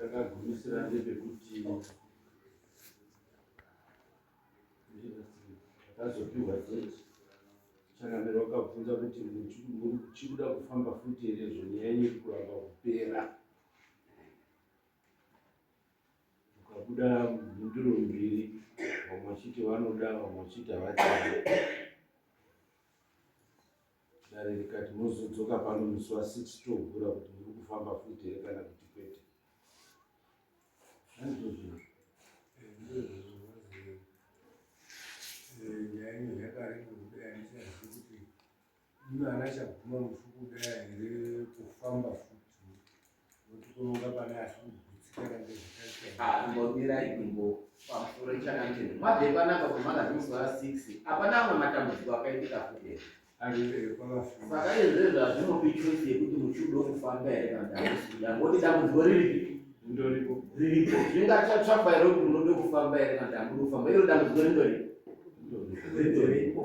takagumisira ndepekuti takazopiwa zeti changamiro wakabvunza kuti muchikuda kufamba futi here zvonyaya yenyu iri kuramba kupera. Ukabuda mhinduro mbiri, vamwe vachiti vanoda, vamwe vachiti havachadi. Dare rikati mozodzoka pano musi wa6 tobvura kuti muri kufamba futi here kana kuti kwete. Handizvo zvinhu. Nyaya yakari kudai ndichazivi kuti imwana achaguma musi kudai here kufamba futi. Nokuti kunonga pane asi kugutsikana ngezvakasiyana. Mbobira idimbo pamusoro chakanzi mabve panaka kumanga musi wa6 hapana amwe matambudziko akaitika futi. Saka izvezvo hazvinopi choice yekuti muchiudo kufamba here kana dambudziko. Ngoti dambudziko riripo. Zvingachatsvakwa here kuti munoda kufamba here kana munoda kufamba. Iro dambudziko rindoripo.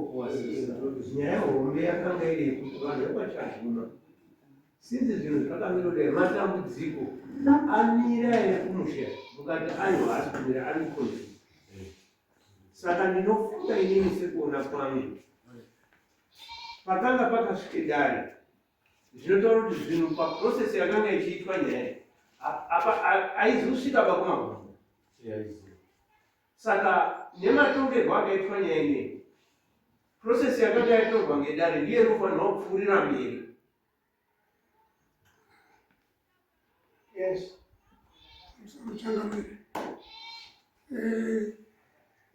Nyaya hombe yakanga iri yekuti vanhu vapachaguma. Since zvinhu zvakamira kudai matambudziko amira here kumusha mukati anhu haasi kumira ari mukonzi. Saka ndinofunga inini sekuona kwangu pakanga pakasvike dare zvinotaura kuti zvinhu paprocess yakanga ichiitwa nyaya aizosvika pakumaguma. Saka nematongerwo akaitwa nyaya ineyi process yakanga yatorwa ngedare ndiye inofanirwa kupfuurira mberi. Yes. Mchangamire.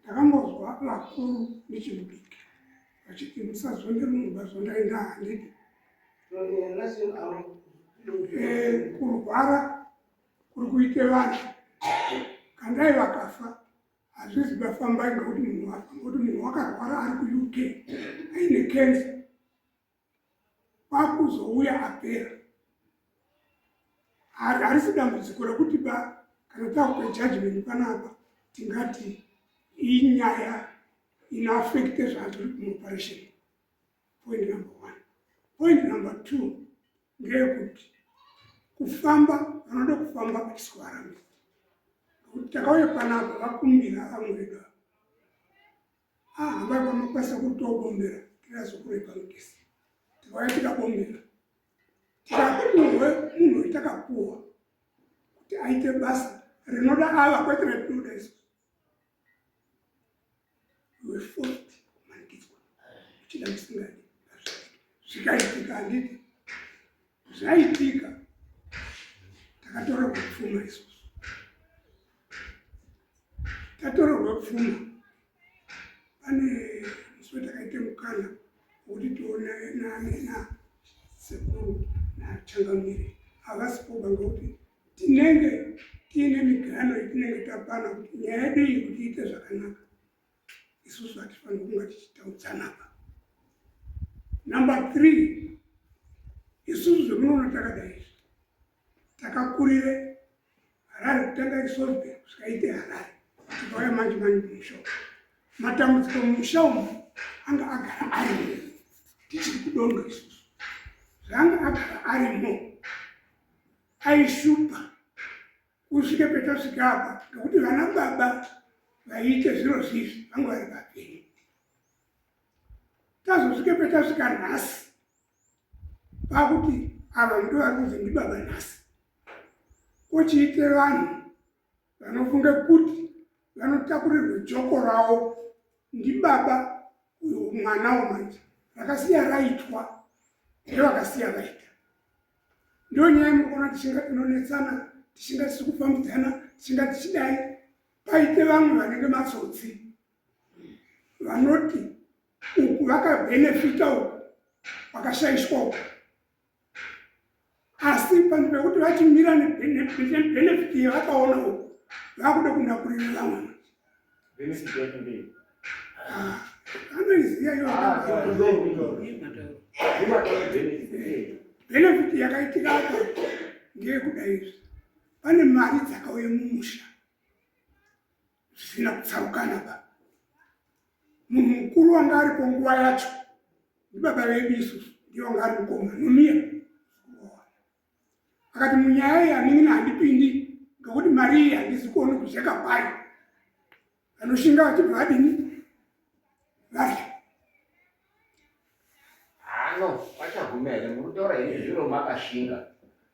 Ndakambozwa vakuru ndichimudiki vachiti musazonde munhu bazondaenda handidi. Kurwara kuri kuite vanhu kandai vakafa hazvizi bafambai ngekuti munhu wafa, ngekuti munhu wakarwara ari kuuk aine kensa kwakuzouya apera. Harisi dambudziko rekuti kana takupa judgment panapa tingati inyaya inoaffecte zvazviri kumoperation. Point number 1. Point number 2 ngeyekuti kufamba vanoda kufamba vachiswaramisa. Ngekuti takauya panapa vakumbira vamwe vedu hambai pamakwanisa kuti tobombera tirazokurei panokesi tikauya tikabombera tikati munhu itakapuwa kuti aite basa rinoda ava kwete retinoda isu. We forced kumanikidzwa ichida musingadi zvikaitika handiti zvaitika takatorerwa kupfuma isusu tatorerwa kupfuma. Pane musi takaite mukana wokuti tione na sekuru nachangamire havasipoba ngekuti tinenge tiine migano itinenge tapana kuti nyaya yedu iyi kuti iite zvakanaka isusu hatifanira kunga tichitaudzanapa. Number 3, isusu zvemunoona takadai takakurire Harare kutanga iSoftbank kusvika ite Harare tikauya manje mumusha. Matambudziko mumusha umu anga agara arimo tichiri kudonga isusu. Zvanga agara arimo aishupa kusvike petasvika apa ngekuti vana baba vaiite zviro zvizvi vanga vari vapenyu. Tazosvike petasvika nhasi pakuti ava ndo vari kunzi ndibaba nhasi. Kochiite vanhu vanofunge kuti vanotakurirwe joko ravo ndibaba uyo mwana womanje rakasiya raitwa nevakasiya vaita. Ndo nyaya muri kuona tichinga tinonetsana tichinga tisi kufambidzana tichinga tichidai paite vamwe vanenge matsotsi vanoti uku vakabhenefita uku vakashayishwa uku. Asi panhu pekuti vachimira nebhenefiti yavakaona uku vakuda kunakurira vamwe. Anoiziya iyo benefiti yakaitika apa ngeyekudaizvi. Pane mari dzakauye mumusha zvisina kutsaukana pa. Munhu mukuru wanga aripo nguva yacho ndibaba vedu isusu ndiye wanga ari mukoma nomiya akati munyaya iyi hanini handipindi ngekuti mari iyi handisi kuona kuzeka kwayo. Vanoshinga vachibva vadini vadya. Hano vachaguma here muri kutaura ini zviro makashinga,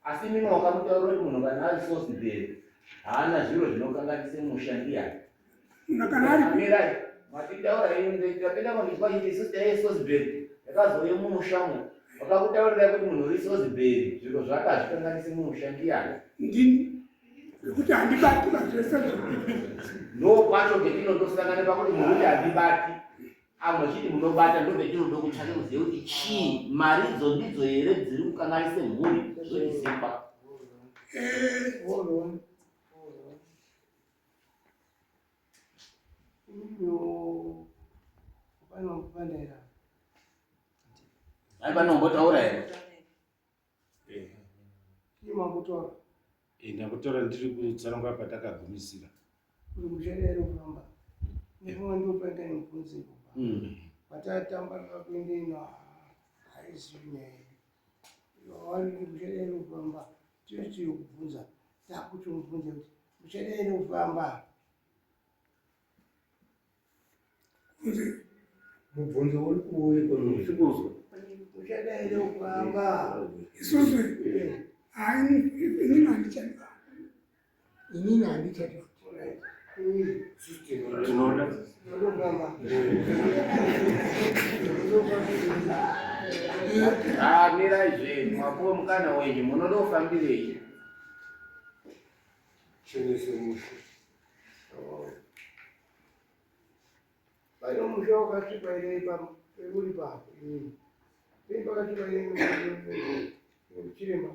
asi mimi wakamutaura kuti munhu kana ari Sosberry haana zviro zvinokanganise musha ndiyani. Munhu kana ari mirai matitaura ini tapenda kundizwa kuti sister yeSosberry yakazouye mumushamwo vakakutaurira kuti munhu uri Sosberry zviro zvakazvikanganise musha ndiyani. ndini ngekuti handibati zvese ndo kwacho ngetinondosangana pakuti munhu kuti handibati amwe chiti munobata ndo petinoda kutsvake kuziva kuti chii maridzo ndidzo here dziri kukanganise mhuri zvochisimba. Panotombotaura here ndakutaura ndiri kutsanangura patakagumisira. Mushadero kufamba nifuna ndopenda mubvunzo watatamba kuenda ino haisinyaya wani mushadero kufamba tiri kubvunza takuti mubvunze kuti mushadero kufamba mubvunzo uri kuuya musikuzwa mushadero kufamba isusu inini handichadiva inini handichadiva tinoda mirai zvenyu mapuwe mukana wenyu munodofambirei chenese musha pano musha wakasvipa ire uri papo pei pakasvipa ire chiremba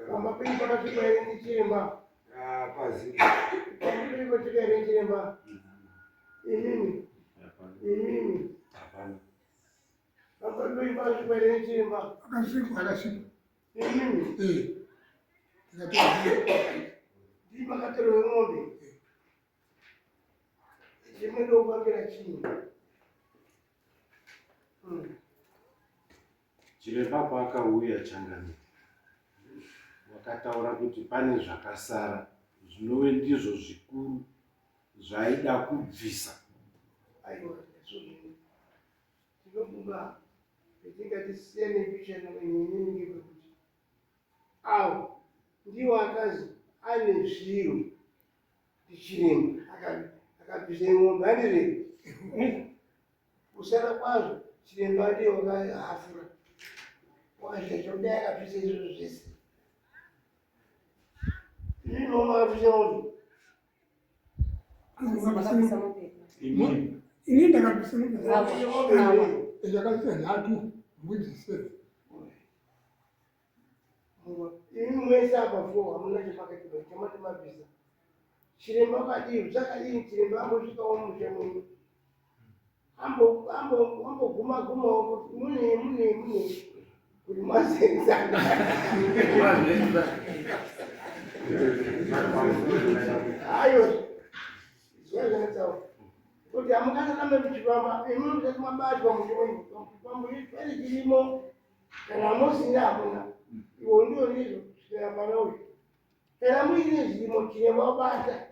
kamba pei pakasvipa ire ndichiremba pazi pamuri kotika ire chiremba inini kamba pei pakasvipa ire chiremba akasvipa inini ndi makatero ng'ombe chimwedo kupambira chini chiremba paakauya Changamire wakataura kuti pane zvakasara zvinove ndizvo zvikuru zvaida kubvisa. aiwa tinofunga petingati siyane pishana kwenyinyi ngepekuti awo ndiwo akazi ane zviro ndichiremba akabvisa ng'ombe handirei kusara kwazvo chiremba ndiwo wakahafura wazvachodai akabvisa izvozvo zvese inomabvisa ng'ombe inini ndakabvisa ndakabvisa nhatu mbudzi 7 imi mwese apa 4 hamuna chepakati chamati mabvisa chiremba akadii zvakadii chiremba ambosvikawo musha mwenyu amboguma kuti mune kuti mazenzana ayo zvazvanetsawo kuti hamukasaramba muchifamba imi musati mabatwa musha mwenyu pambo pane chirimo kana hamusina hamuna iwo ndiwo ndizvo kusvika panauyu kana muine zvimo chiremba wabata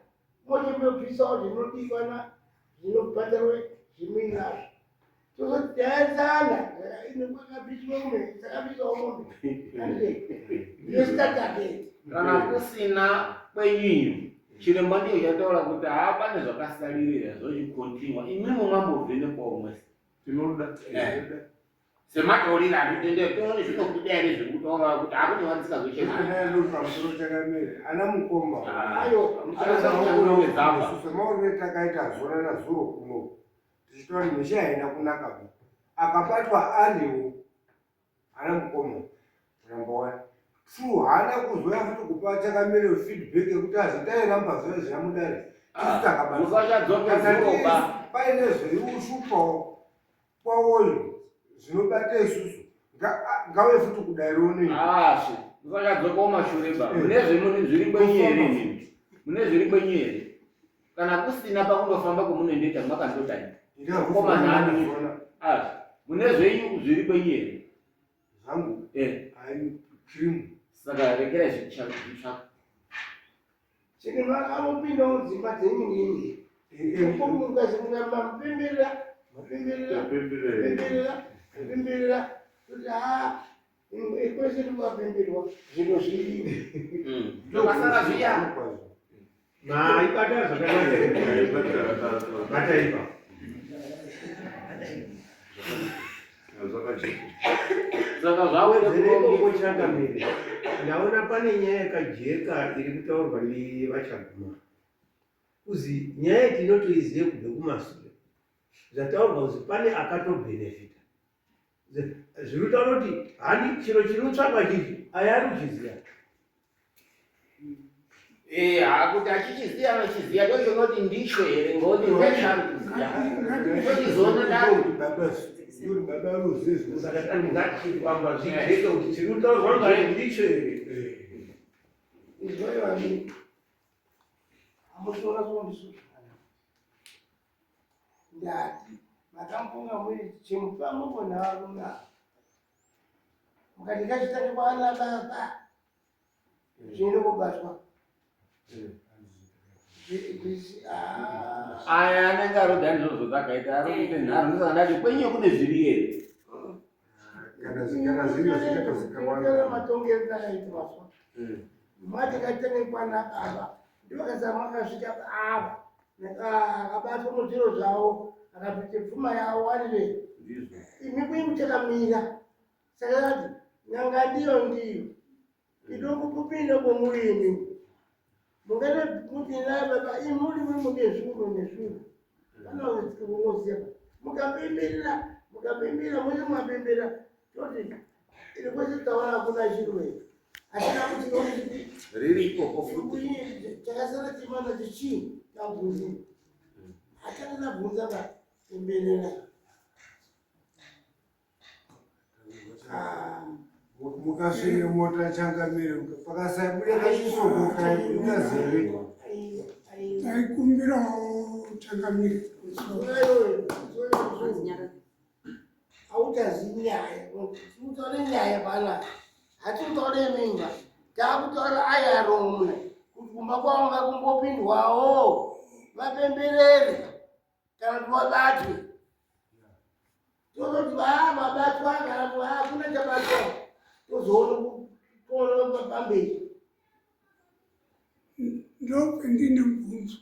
mochembobvisawo zvinodikanwa zvinobhadharwe zvimweni nazvo tozotiyayadzana ine kwakabviswa umwe dzakabvisawo mombe yesitatake kana kusina kwenyinyu chiremba ndiyo chataura kuti haapane zvakasaririra zvochikontinwa imwimwe mwambovhenekwawo mwese Tinoda semataurira atitendere toone zvinokuda here zvekutaura kuti hakune pamusoro chakamere ana mukoma ayo semaonere takaita zora nazuro kuno tichitaura kuti misha haina kunaka akabatwa anewo ana mukoma number 1 true haana kuzoya futi kupa chakamere feedback yekuti azitairamba zvoya zvinamudare musachadzokezoroba paine zveiushupawo kwawoyo zvinobata isusu ngave futi kudaironi asi musachadzokawo mashure ba mune zviri kwenyu here mune zviri kwenyu here kana kusina pakundofamba kwemunondoita mwakandodai komanhani asi mune zvenyu zviri kwenyu here zvangu ai krimu saka rekera zvitsvako chini vakamupinda mudzimba dzenyingi ukumukazi mapemberera kuti kwese tikapemberwa zvino zviri Ndokasara zviya. Ibata zvakanaka bataipa Saka zvawere zverekoko changamire ndaona pane nyaya yakajeka iri kutaurwa nevachaguma kuzi nyaya tinotoizive kubve kumashure zvataurwa kuzi pane akatobhenefita zviri kutaura kuti hani chiro chinotsvakwa chichi ayari kuchiziva kuti achichiziya anochiziya ndochonoti ndicho here ngoti ndechari kuziya tochizoona baba ruzizi saka ngatikwamba zvijeke kuti chiri kutaurwa ngari ndicho here izvoivani amusora sondisuzvana ndati makampunga muri chimupamoko navaruna mukati kachitati kwana baba zvinoda kubatwa aya anenge aroda ndizvozvo zvakaita ari kuite nharo ndisandati kwenye kune zviri here kana zviriyo zvinotozikawanda matongero kanaitwaswa mati katenge kwana baba ndivakazama makasvika ava akabatwa muzviro zvavo akapite pfuma yavo anire imi kuimuchakamira saka kati nyanga ndiyo idokupupinde kwomurimi mungane kuti naye baba imuri mune zvungu nezvungu anoziva mukapembera mune mwapembera toti iri kwese taona hakuna chirwere hatina kuti riripo kofuti chakasara chimana chichii tabvunzi hatana nabvunza papemberera mukasvike mota changamire pakasaibuda kachishokoka ingazere taikumbirawo changamire hautazivi nyaya utore nyaya pana hatitaure mimba takutaura ayaromwe kuti kumba kwavo ngakumbopindwawo vapemberere kana kuti vabatwe tozoti vabatwa kana kuti hakuna chabatwa tozoona kuona pamberi ndopendine mubvunzo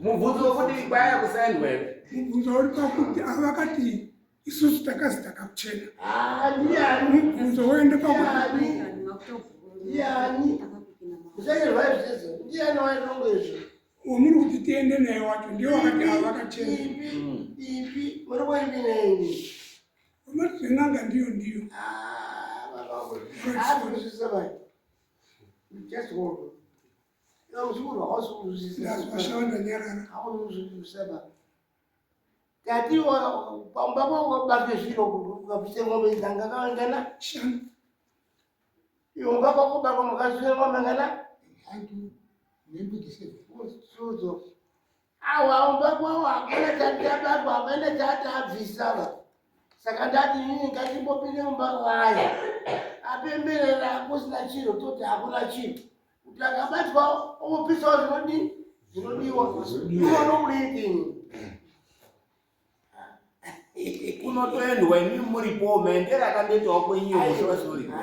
mubvunzo wekuti kwaya kusaindwa here mubvunzo uri pakuti avakati isusu takazi takakuchena ndiani mubvunzo woende pakuti ndiani musairwaizvizvo ndiani wainongezvo womuri kuti tiende naye wacho ndiye wakati avakachena ipi muri kuipi neini omati zvenanga ndiyo ndazvashawanda nyarara kati pamba kwabatwe zviro ukabvise ng'ombe dzanga kawangana shanu iumba kwakubatwa mukasvike ng'ombe ngana sudzo awa umba kwawo hakuna chatabatwa hapana chatabvisava saka ndati inini ngatimbopinde mumba kwayo apemberera kusina chiro toti hakuna chiro kuti akabatwa opisawo zvinodiwa iwono ulidini kunotoendwa imi muripo mende rakandoitawo kwenyuwo musosori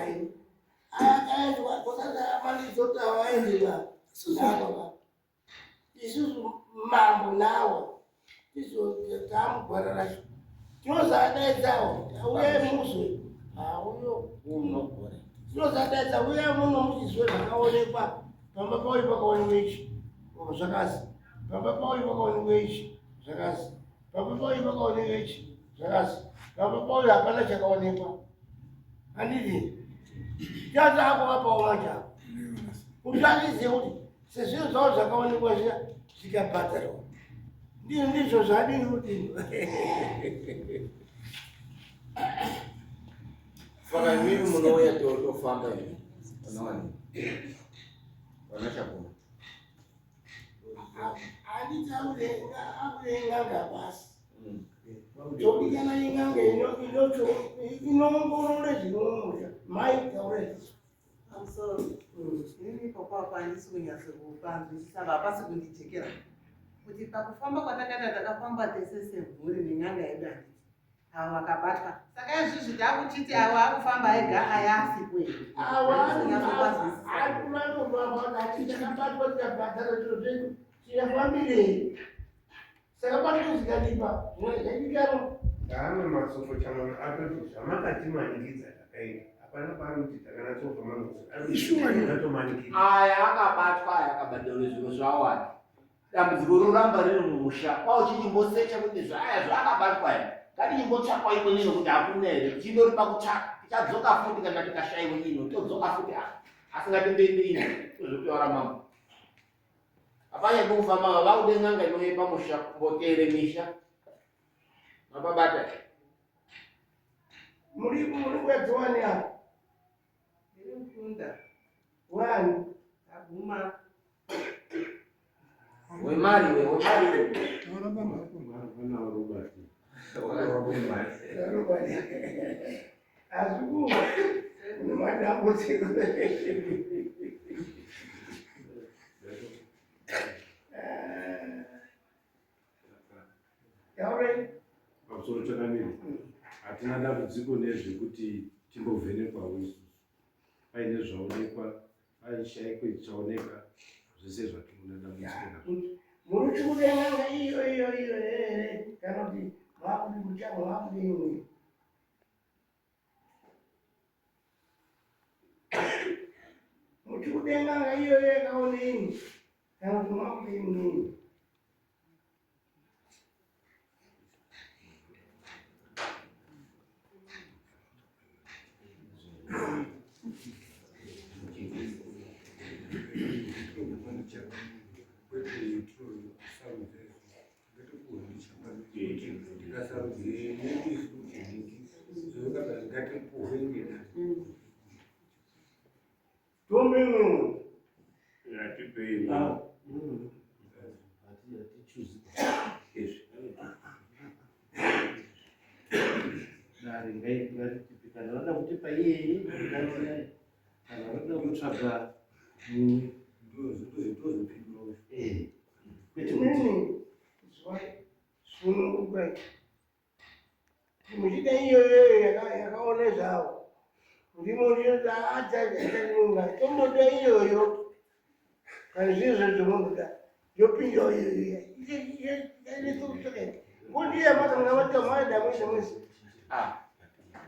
akaendwa kwakaamanizota waendera isusu mambo nawo izo tamugwara racho tinozadaidzawo auye muzwe auyo unogora tinozadaidza uye muno muchizwe zvakaonekwa pamba pauyu pakaonekwa ichi zvakazi pamba pauyu pakaonekwa ichi zvakazi pamba pauyu pakaonekwa ichi zvakazi pamba pauyu hapana chakaonekwa handiti tataakuvapawo majako kuti vatizive kuti sezvinhu zvavo zvakaonekwa zviya zvikabhadharwa ndizvo zvadini kuti saka imimi munouya tofamba imi unaoni vanachaguma handiti akurenganga basi todikana inganga inocho inoongorore zvinomusha mai taureti Mimi papa kwako handisi kunyatso kupanzwisisa hapasi kundijekera kuti pakufamba kwatakaita takafamba tese semhuri nenyanga yedu handiti avo vakabatwa saka izvizvi takuchiti avo akufamba ega ayasi kwei takabatwa tikabhadhara zviro zvedu tiyafambirei saka panozikadipa zvaikaro ndaane masoko chanona atoti zvamakatimanikidza takaita hapana paroti takanatsozomanikidza aya akabatwa aya akabhadharwe zviro zvawanda dambudziko roramba riri mumusha pauchichimbosecha kuti zvaya zvaakabatwa aya ngatichimbotsvakwa imweni nokuti hakuna here tichindoripa kutsvaka tichadzoka futi kana tikashaiwe ino todzoka futi asingatimbeimbeino tozvotaura mambo hapanyadi kufamba vakude n'anga inouye pamusha kumboteere misha mapabata muri kuyadziwani apa ndiri mukunda wani aguma wemari azviku une madambudziko yaure pamusoro chakamira hatina dambudziko nezvekuti timbovhenekwawo isusu paine zvaonekwa paishaikwe chaoneka zvese zvatimuna dambudziko muri chikudenganga iyo here kana kuti mwakudi muchango mwakudini muchikudenganga iyo yakaoneni kana kuti mwakudini Tombe kana vada kutipa iyeye kana vada kutsvaga nini zvinokubai muchida iyoyo yakaona zvavo ndimo ndinodaadzaaa tomoda iyoyo kana zvizvo zvomunoda yopindawo iyoyo ngondiye makanga vatamada mwese mwese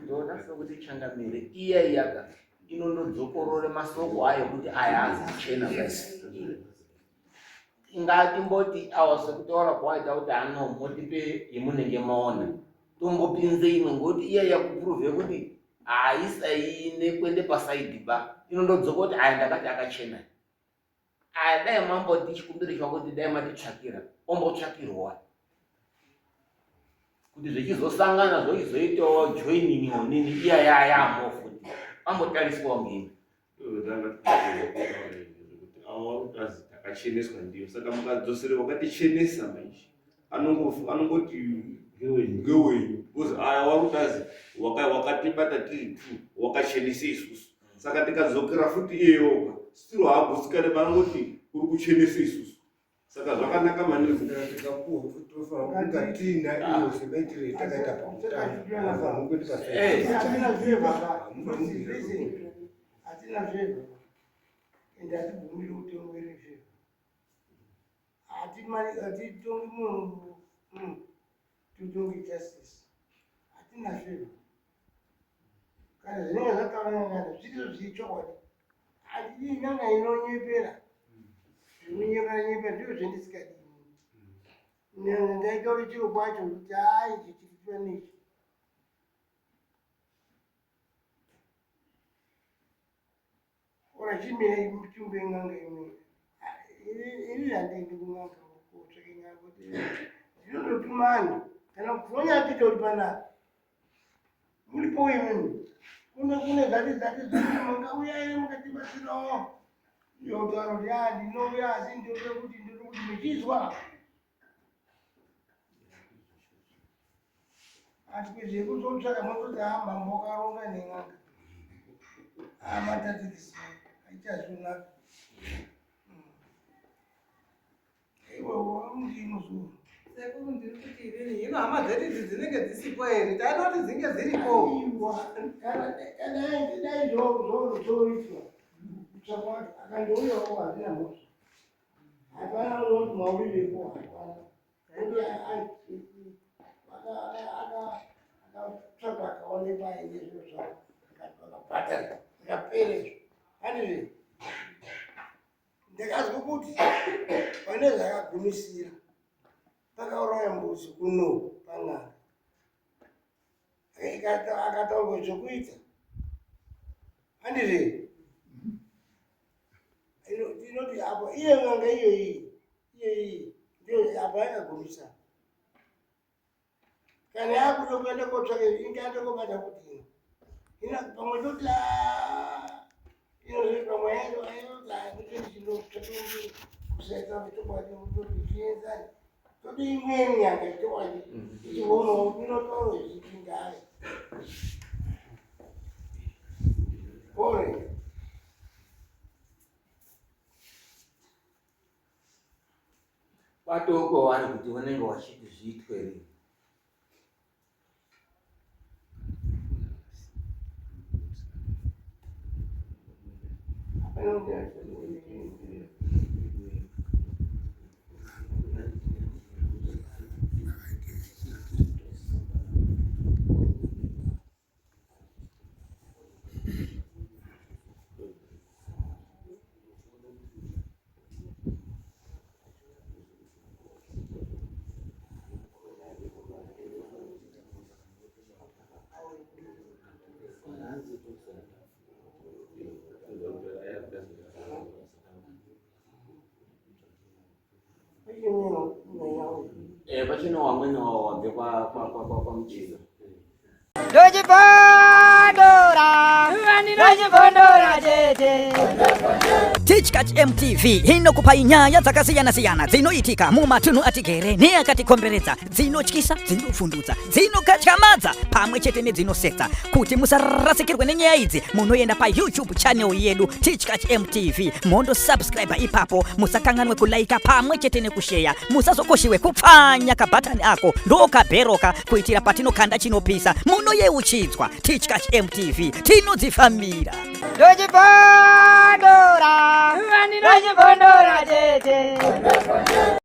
ndona sokuti changamire iye yaka inondodzokorore masoko ayo kuti aya azi kuchena basi ingatimboti awa sekutaura kwaita kuti ano motipe yemunenge maona tombopinze imwe ngoti iye yakupuruvhe kuti haisaine kwende pasaidhi ba inondodzoka kuti aya ndakati akachena aya dai mamboti chikumbiro chakuti dai matitsvakira ombotsvakirwa kuti zvichizosangana zvochizoitawo joining onini iyaya yamo futi ambotariswawo ngini awarukazi takacheneswa ndiyo saka mukadzosere wakatichenesa maishi anongoti ngewenyu bcause aya warukazi wakatibata tiri tu wakachenese isusu saka tikadzokera futi iyeyoka stiro haagosikane vanongoti uri kuchenese isusu saka zvakanaka maningi ngatina iyo semetiri takaita pautano hatina zvevo ende hatibvumiri kutongere zvevo hatitongi munhu titongi justice hatina zvevo kana zvinenge zvataurangana zvirizo zviri chokwadi hatidii nyanga inonyepera zvinonyepera ndizvo zvendisikadii ndaitaure chiro kwacho kuti hai ichi chirifaneichi ora chimire mutumbe ng'anga imwe iri handendi kung'anga kotsvake nyanga kuti ndinondotuma anhu kana kuzonyapita uri panapa mulipo imimi kune zati manga uyai mukatibatsirawo yotaura kuti ndinouya asi ndinoda kuti muchizwa ati kwezve kuzotsvaka mototi mambo akaronga neng'anga matatidzisa haichazvinaka Iwe wamudini zuro. Sekuru ndiri kuti inini hino hama dzedu idzi dzinenge dzisipo here tainoti dzinge dziripo. Aiwa, kana dai zvoitwa kutsvaka akandouyawo hazina mhosva. Hapana unoti maurirepo hapana. Kuti akatsvaka akaonekwa aine zviro zvavo akabhadhara zvikapera. Handizve ndakazwa kuti pane zvakagumisira pakauraya mbuzi kuno pan'anga akataurwa zvokuita. Handizve inoti apo iye n'anga iyoyi ndio apa yakagumisa. Kana yakuda kuenda kotsvaka inge atokobata kuti ina pamwe toti inozvi pamwe yainokutsvaka kusaita mitombo yatotitienzani toti imweni nyanga itowaje ichionawo inotaura zvichingare ore Watoko vari kuti vanenge vachiti zviitwe. Pachino wamweni wabve kwa mchina. Teachkatch MTV inokupa inyaya dzakasiyana-siyana dzinoitika mumatunhu atigere neakatikomberedza, dzinotyisa, dzinofundutsa, dzinokatyamadza pamwe chete nedzinosetsa. Kuti musarasikirwe nenyaya idzi munoenda paYouTube channel yedu Teachkatch MTV mondosubscribe ipapo. Musakanganwe kulaika pamwe chete nekusheya. Musazokoshiwe kupfanya kabhatani ako ndokabheroka kuitira patinokanda chinopisa munoyeuchidzwa. Teachkatch MTV tinodzifamira. Dojibondora, dojibondora tete.